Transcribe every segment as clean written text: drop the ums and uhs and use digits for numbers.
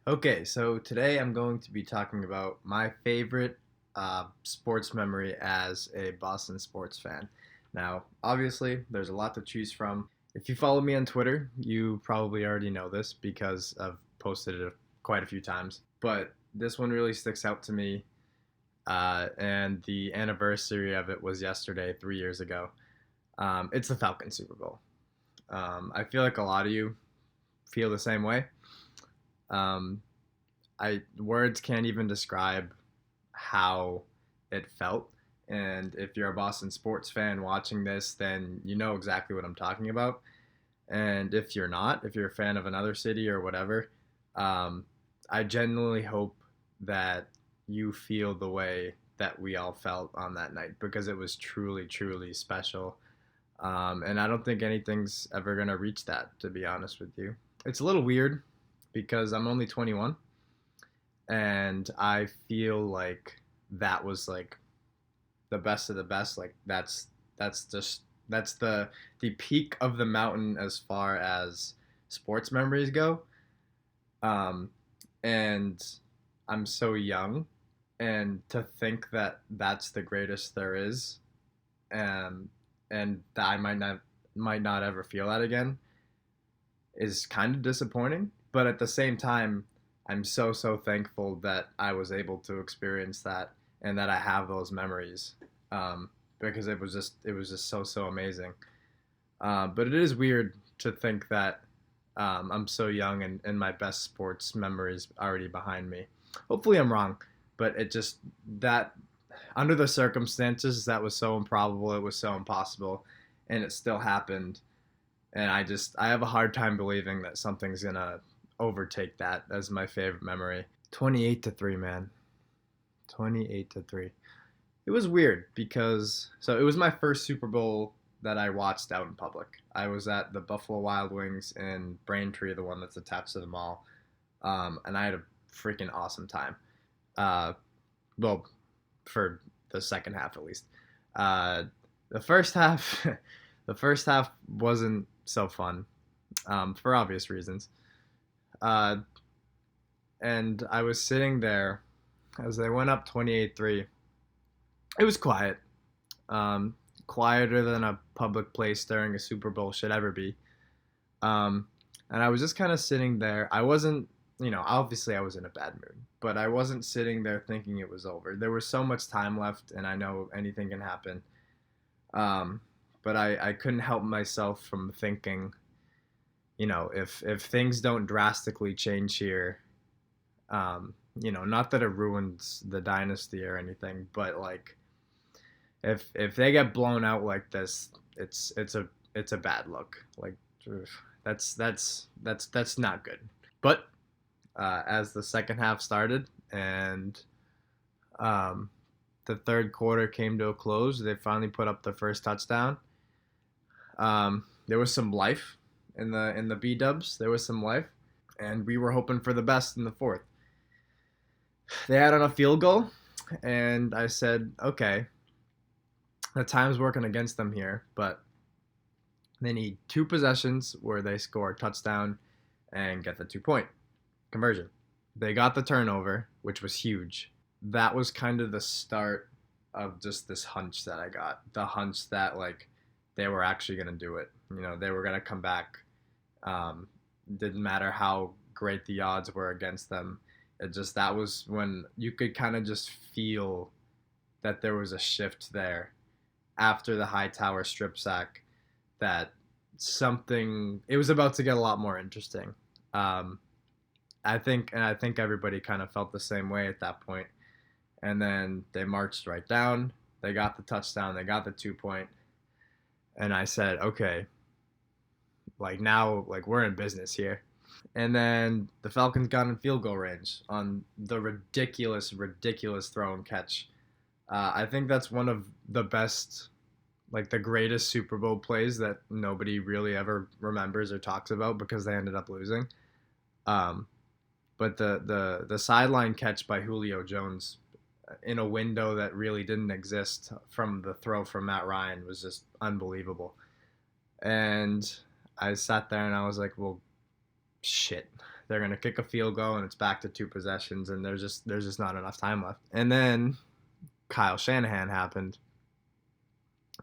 Okay, so today I'm going to be talking about my favorite sports memory as a Boston sports fan. Now, obviously, there's a lot to choose from. If you follow me on Twitter, you probably already know this because I've posted it quite a few times. But this one really sticks out to me, and the anniversary of it was yesterday, 3 years ago. It's the Falcons Super Bowl. I feel like a lot of you feel the same way. Um, I words can't even describe how it felt. And if you're a Boston sports fan watching this, then you know exactly what I'm talking about. And if you're not, if you're a fan of another city or whatever, um, I genuinely hope that you feel the way that we all felt on that night because it was truly, truly special. And I don't think anything's ever going to reach that, to be honest with you. It's a little weird because I'm only 21 and I feel like that was like the best of the best. Like that's the peak of the mountain as far as sports memories go. Um, and I'm so young, and to think that that's the greatest there is, um, and that I might not ever feel that again is kind of disappointing. But at the same time, I'm so thankful that I was able to experience that and that I have those memories, because it was just so amazing. But it is weird to think that I'm so young and my best sports memories already behind me. Hopefully I'm wrong, but it just that under the circumstances that was so improbable, it was so impossible, and it still happened, and I have a hard time believing that something's gonna overtake that as my favorite memory. 28-3, man. 28-3. It was weird because it was my first Super Bowl that I watched out in public. I was at the Buffalo Wild Wings in Braintree, the one that's attached to the mall, and I had a freaking awesome time. Uh, well, for the second half at least. Uh, the first half, the first half wasn't so fun, for obvious reasons. Uh, and I was sitting there as they went up 28-3. It was quiet, um, quieter than a public place during a Super Bowl should ever be. Um, and I was just kind of sitting there. I wasn't, obviously I was in a bad mood, but I wasn't sitting there thinking it was over. There was so much time left, and I know anything can happen. Um, but I couldn't help myself from thinking, if things don't drastically change here, not that it ruins the dynasty or anything, but like if they get blown out like this, it's a bad look. Like that's not good. But as the second half started and um, the third quarter came to a close, they finally put up the first touchdown. There was some life in the B Dubs. There was some life, and we were hoping for the best in the fourth. They had on a field goal, and I said, okay, the time's working against them here, but they need two possessions where they score a touchdown and get the 2 point conversion. They got the turnover, which was huge. That was kind of the start of just this hunch that I got. The hunch that like they were actually going to do it. They were going to come back. Um, didn't matter how great the odds were against them. It just that was when you could kind of just feel that there was a shift there after the Hightower strip sack, that something it was about to get a lot more interesting. Um, I think everybody kind of felt the same way at that point. And then they marched right down. They got the touchdown. They got the 2 point. And I said, okay, like now, like we're in business here. And then the Falcons got in field goal range on the ridiculous throw and catch. I think that's one of the best, like the greatest Super Bowl plays that nobody really ever remembers or talks about because they ended up losing. Um, but the sideline catch by Julio Jones in a window that really didn't exist from the throw from Matt Ryan was just unbelievable. And I sat there and I was like, well, shit, they're gonna kick a field goal, and it's back to 2 possessions, and there's just not enough time left. And then Kyle Shanahan happened,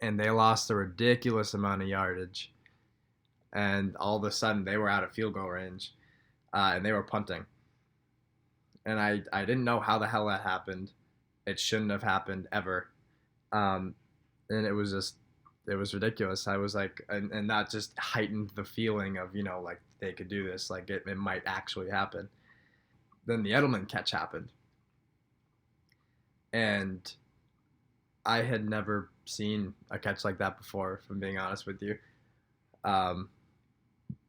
and they lost a ridiculous amount of yardage, and all of a sudden they were out of field goal range, and they were punting. And I didn't know how the hell that happened. It shouldn't have happened ever. Um, and it was ridiculous. I was like, and that just heightened the feeling of, like they could do this, like it might actually happen. Then the Edelman catch happened. And I had never seen a catch like that before, if I'm being honest with you. Um,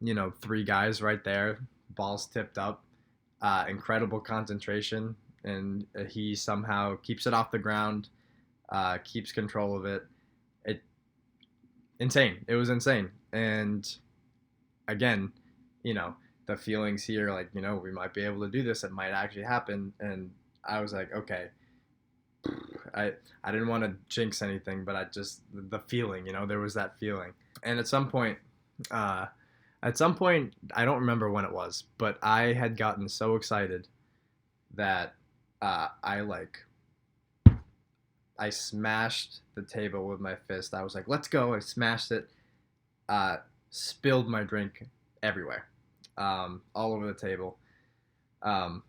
3 guys right there, balls tipped up, incredible concentration, and he somehow keeps it off the ground, keeps control of it. It insane. It was insane. And again, the feelings here, like, we might be able to do this. It might actually happen. And I was like, okay. I didn't want to jinx anything, but the feeling, there was that feeling. And uh, at some point, I don't remember when it was, but I had gotten so excited that I smashed the table with my fist. I was like, let's go. I smashed it, spilled my drink everywhere, all over the table. Um,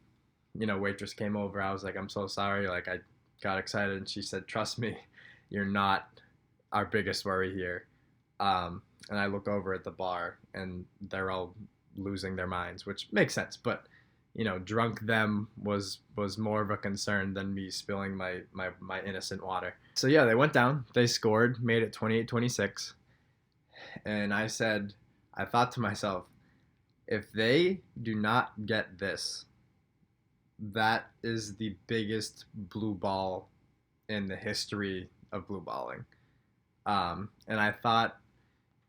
Waitress came over. I was like, I'm so sorry. Like, I got excited, and she said, trust me, you're not our biggest worry here. And I look over at the bar, and they're all losing their minds, which makes sense. But drunk them was more of a concern than me spilling my innocent water. So yeah, they went down, they scored, made it 28-26, and I thought to myself, if they do not get this, that is the biggest blue ball in the history of blue balling. And I thought,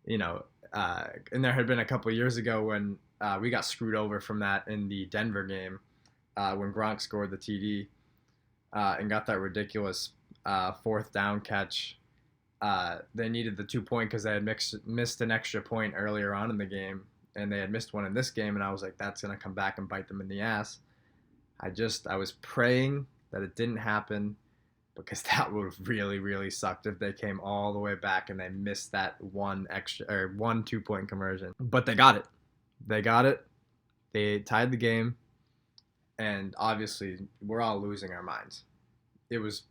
and there had been a couple years ago when we got screwed over from that in the Denver game, when Gronk scored the TD, and got that ridiculous 4th down catch. They needed the 2-point because they had missed an extra point earlier on in the game, and they had missed one in this game, and I was like, that's going to come back and bite them in the ass. I was praying that it didn't happen, because that would have really, really sucked if they came all the way back and they missed that one 2-point conversion. But they got it. They tied the game, and obviously we're all losing our minds. It was,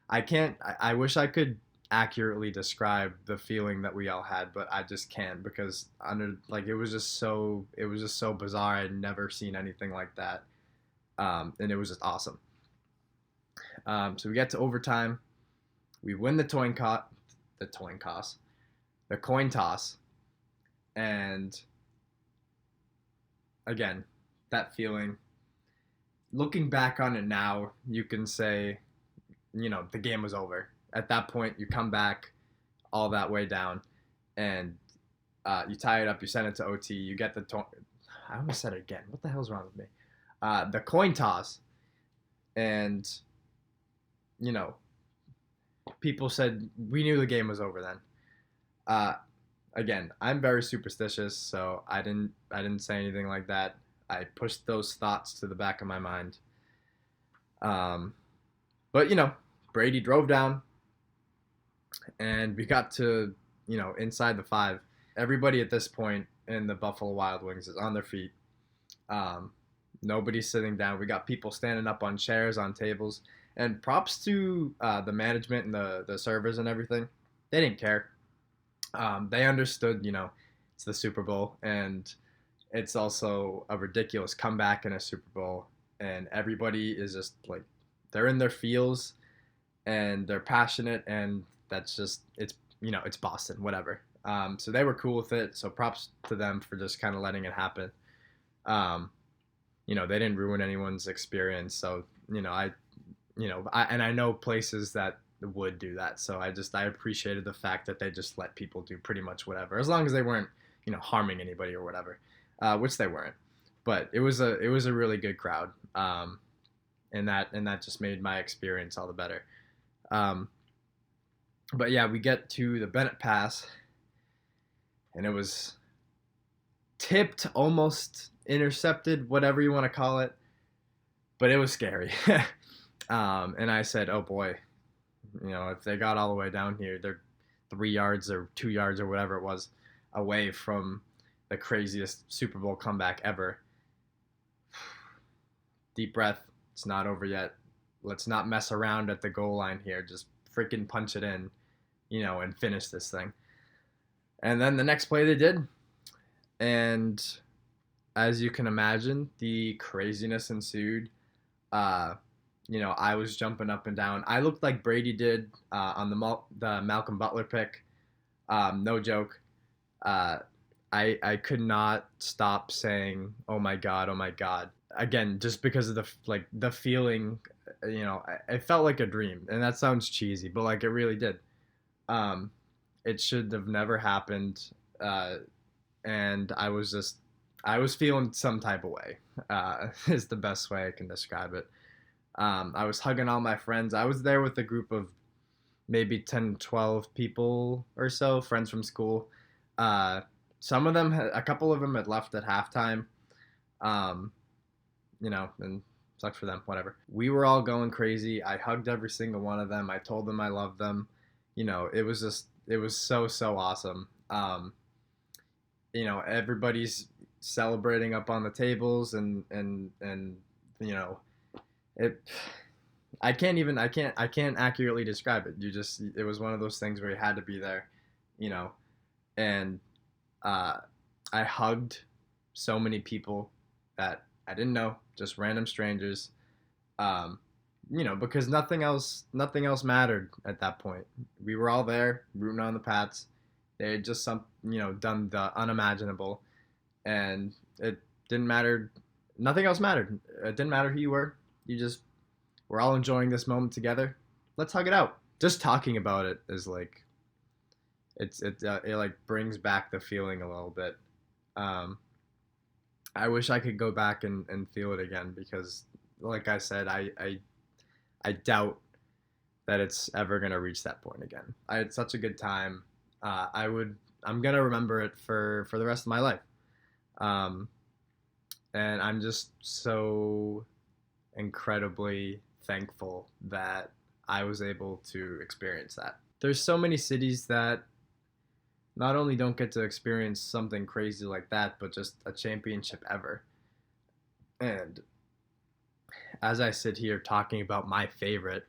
I wish I could accurately describe the feeling that we all had, but I just can't, because it was just so bizarre. I'd never seen anything like that. And it was just awesome. So we get to overtime. We win the coin toss, and again, that feeling. Looking back on it now, you can say, the game was over. At that point, you come back all that way down, and you tie it up. You send it to OT. You get I almost said it again. What the hell's wrong with me? The coin toss, and people said we knew the game was over then. Again, I'm very superstitious, so I didn't say anything like that. I pushed those thoughts to the back of my mind. But Brady drove down, and we got to inside the 5. Everybody at this point in the Buffalo Wild Wings is on their feet. Nobody's sitting down. We got people standing up on chairs, on tables. And props to the management and the servers and everything. They didn't care. They understood, it's the Super Bowl, and it's also a ridiculous comeback in a Super Bowl. And everybody is just like, they're in their feels, and they're passionate, and that's just, it's Boston, whatever. So they were cool with it. So props to them for just kind of letting it happen. They didn't ruin anyone's experience. So, I know places that would do that. So I appreciated the fact that they just let people do pretty much whatever, as long as they weren't, harming anybody or whatever, which they weren't. But it was a really good crowd. And that just made my experience all the better. But yeah, we get to the Bennett pass, and it was tipped almost intercepted, whatever you want to call it, but it was scary. And I said, oh boy, if they got all the way down here, they're 3 yards or 2 yards or whatever it was away from the craziest Super Bowl comeback ever. Deep breath. It's not over yet. Let's not mess around at the goal line here. Just freaking punch it in, and finish this thing. And then the next play they did. And as you can imagine, the craziness ensued. I was jumping up and down. I looked like Brady did on the Malcolm Butler pick. No joke. I could not stop saying, "Oh my god, oh my god." Again, just because of the feeling, it felt like a dream, and that sounds cheesy, but like it really did. Um, it should have never happened, and I was feeling some type of way. Is the best way I can describe it. I was hugging all my friends. I was there with a group of maybe 10, 12 people or so, friends from school. Uh, a couple of them had left at halftime. Um, and sucks for them, whatever. We were all going crazy. I hugged every single one of them. I told them I loved them. It was so, so awesome. Everybody's celebrating up on the tables and it I can't accurately describe it. It was one of those things where you had to be there, you know, and uh, I hugged so many people that I didn't know, just random strangers, um, because nothing else mattered at that point. We were all there rooting on the Pats. They had just done the unimaginable, and it didn't matter. Nothing else mattered. It didn't matter who you were. You just we're all enjoying this moment together. Let's hug it out. Just talking about it is like it like brings back the feeling a little bit. Um, I wish I could go back and feel it again because, like I said, I doubt that it's ever gonna reach that point again. I had such a good time. I'm gonna remember it for the rest of my life. Um, and I'm just so incredibly thankful that I was able to experience that. There's so many cities that not only don't get to experience something crazy like that, but just a championship ever. And as I sit here talking about my favorite,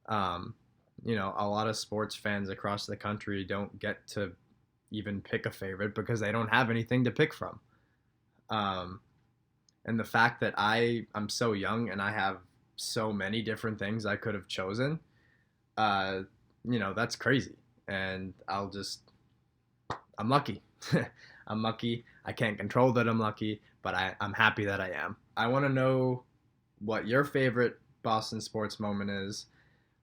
um, a lot of sports fans across the country don't get to even pick a favorite because they don't have anything to pick from. Um, and the fact that I'm so young and I have so many different things I could have chosen, uh, that's crazy. And I'm lucky. I'm lucky. I can't control that I'm lucky, but I'm happy that I am. I want to know what your favorite Boston sports moment is.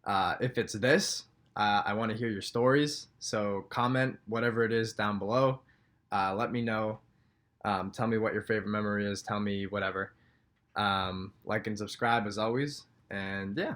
If it's this, I want to hear your stories. So comment whatever it is down below. Let me know. Tell me what your favorite memory is. Tell me whatever. Like and subscribe as always. And yeah,